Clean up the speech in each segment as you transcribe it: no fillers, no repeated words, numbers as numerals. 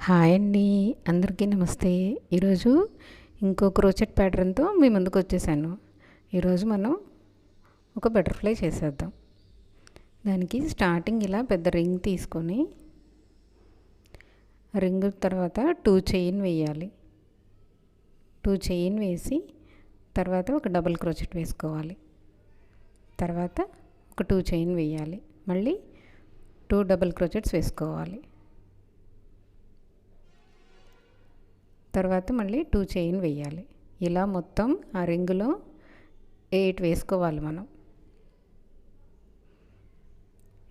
Hi అండి, అందరికీ నమస్తే. ఈరోజు ఇంకో క్రోచెట్ ప్యాటర్న్తో మీ ముందుకు వచ్చేసాను. ఈరోజు మనం ఒక బటర్ఫ్లై చేసేద్దాం. దానికి స్టార్టింగ్ ఇలా పెద్ద రింగ్ తీసుకొని రింగ్ తర్వాత 2 చైన్ వేయాలి. 2 చైన్ వేసి తర్వాత ఒక డబుల్ క్రోచెట్ వేసుకోవాలి. తర్వాత ఒక 2 చైన్ వేయాలి. మళ్ళీ 2 డబుల్ క్రోచెట్స్ వేసుకోవాలి. తర్వాత మళ్ళీ 2 చైన్ వేయాలి. ఇలా మొత్తం ఆ రింగులో 8 వేసుకోవాలి మనం.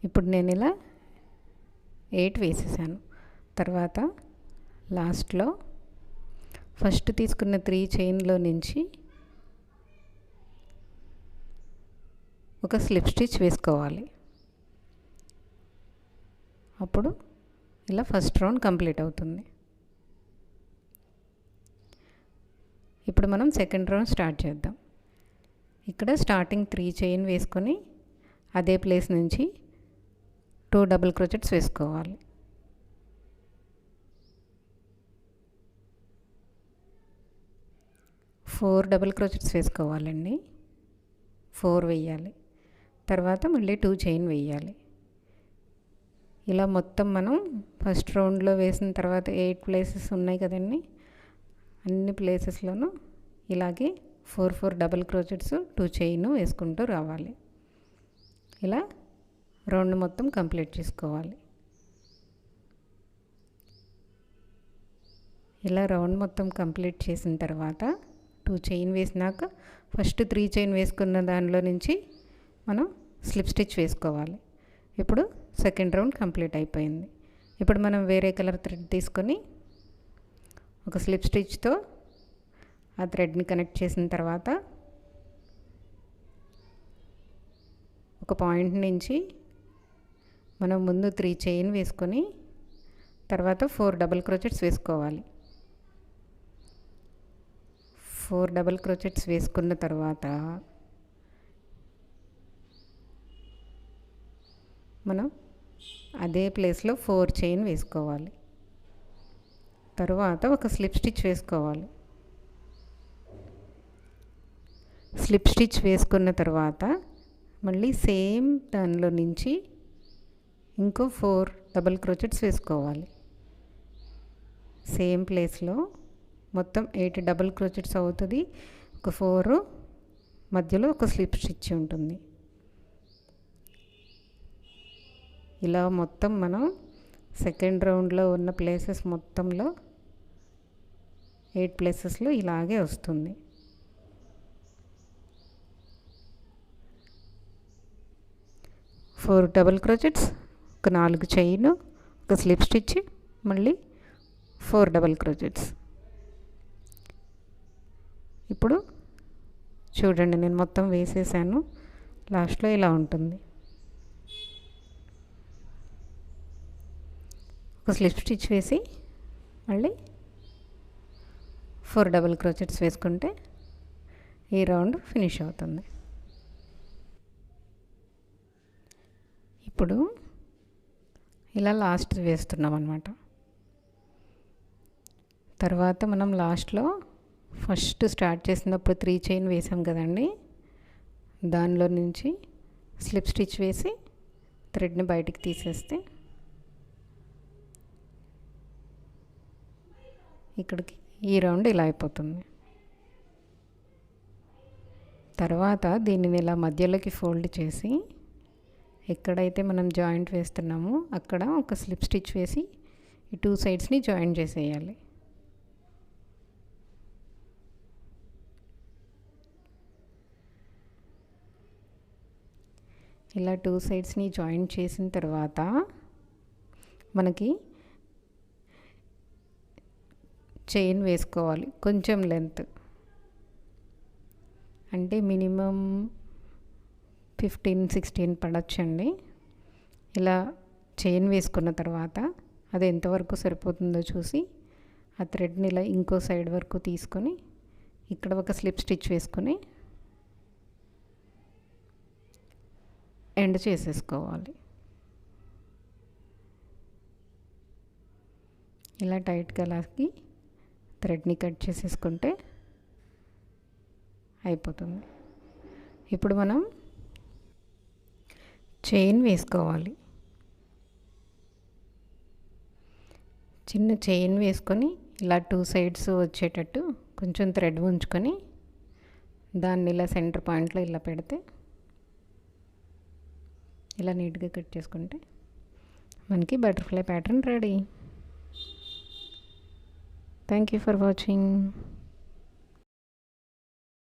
ఇప్పుడు నేను ఇలా 8 వేసేసాను. తర్వాత లాస్ట్లో ఫస్ట్ తీసుకున్న 3 చైన్లో నుంచి ఒక స్లిప్ స్టిచ్ వేసుకోవాలి. అప్పుడు ఇలా ఫస్ట్ రౌండ్ కంప్లీట్ అవుతుంది. ఇప్పుడు మనం సెకండ్ రౌండ్ స్టార్ట్ చేద్దాం. ఇక్కడ స్టార్టింగ్ 3 చైన్ వేసుకొని అదే ప్లేస్ నుంచి 2 డబుల్ క్రోచెట్స్ వేసుకోవాలి. ఫోర్ డబుల్ క్రోచెట్స్ వేసుకోవాలండి. 4 వేయాలి. తర్వాత మళ్ళీ 2 చైన్ వేయాలి. ఇలా మొత్తం మనం ఫస్ట్ రౌండ్లో వేసిన తర్వాత 8 ప్లేసెస్ ఉన్నాయి కదండి, అన్ని ప్లేసెస్లోనూ ఇలాగే 4 డబుల్ క్రోచెట్స్ 2 చైన్ వేసుకుంటూ రావాలి. ఇలా రౌండ్ మొత్తం కంప్లీట్ చేసుకోవాలి. ఇలా రౌండ్ మొత్తం కంప్లీట్ చేసిన తర్వాత 2 చైన్ వేసినాక ఫస్ట్ 3 చైన్ వేసుకున్న దానిలో నుంచి మనం స్లిప్ స్టిచ్ వేసుకోవాలి. ఇప్పుడు సెకండ్ రౌండ్ కంప్లీట్ అయిపోయింది. ఇప్పుడు మనం వేరే కలర్ థ్రెడ్ తీసుకొని ఒక స్లిప్ స్టిచ్తో ఆ థ్రెడ్ని కనెక్ట్ చేసిన తర్వాత ఒక పాయింట్ నుంచి మనం ముందు 3 చైన్ వేసుకొని తర్వాత 4 డబుల్ క్రోచెట్స్ వేసుకోవాలి. 4 డబుల్ క్రోచెట్స్ వేసుకున్న తర్వాత మనం అదే ప్లేస్లో 4 చైన్ వేసుకోవాలి. తర్వాత ఒక స్లిప్ స్టిచ్ వేసుకోవాలి. స్లిప్ స్టిచ్ వేసుకున్న తర్వాత మళ్ళీ సేమ్ దానిలో నుంచి ఇంకో 4 డబుల్ క్రోచెట్స్ వేసుకోవాలి. సేమ్ ప్లేస్లో మొత్తం 8 డబుల్ క్రోచెట్స్ అవుతుంది. ఒక 4 మధ్యలో ఒక స్లిప్ స్టిచ్ ఉంటుంది. ఇలా మొత్తం మనం సెకండ్ రౌండ్లో ఉన్న ప్లేసెస్ మొత్తంలో 8 ప్లేసెస్లో ఇలాగే వస్తుంది. ఫోర్ డబుల్ క్రోచెట్స్, ఒక 4 చైన్, ఒక స్లిప్ స్టిచ్, మళ్ళీ 4 డబుల్ క్రోచెట్స్. ఇప్పుడు చూడండి, నేను మొత్తం వేసేసాను. లాస్ట్లో ఇలా ఉంటుంది. ఒక స్లిప్ స్టిచ్ వేసి మళ్ళీ 4 డబుల్ క్రోచెట్స్ వేసుకుంటే ఈ రౌండ్ ఫినిష్ అవుతుంది. ఇప్పుడు ఇలా లాస్ట్ వేస్తున్నాం అన్నమాట. తర్వాత మనం లాస్ట్లో ఫస్ట్ స్టార్ట్ చేసినప్పుడు 3 చైన్ వేసాం కదండి, దానిలో నుంచి స్లిప్ స్టిచ్ వేసి థ్రెడ్ని బయటికి తీసేస్తే ఇక్కడికి ఈ రౌండ్ ఇలా అయిపోతుంది. తర్వాత దీనిని ఇలా మధ్యలోకి ఫోల్డ్ చేసి ఎక్కడైతే మనం జాయింట్ వేస్తున్నామో అక్కడ ఒక స్లిప్ స్టిచ్ వేసి ఈ 2 సైడ్స్ని జాయింట్ చేసేయాలి. ఇలా 2 సైడ్స్ని జాయింట్ చేసిన తర్వాత మనకి చైన్ వేసుకోవాలి. కొంచెం లెంత్ అంటే మినిమం 15-16 పడొచ్చండి. ఇలా చైన్ వేసుకున్న తర్వాత అది ఎంతవరకు సరిపోతుందో చూసి ఆ థ్రెడ్ని ఇలా ఇంకో సైడ్ వరకు తీసుకొని ఇక్కడ ఒక స్లిప్ స్టిచ్ వేసుకొని ఎండ్ చేసేసుకోవాలి. ఇలా టైట్గా లాగి థ్రెడ్ని కట్ చేసేసుకుంటే అయిపోతుంది. ఇప్పుడు మనం చైన్ వేసుకోవాలి. చిన్న చైన్ వేసుకొని ఇలా 2 సైడ్స్ వచ్చేటట్టు కొంచెం థ్రెడ్ ఉంచుకొని దాన్ని ఇలా సెంటర్ పాయింట్లో ఇలా పెడితే ఇలా నీట్గా కట్ చేసుకుంటే మనకి butterfly pattern ready. Thank you for watching.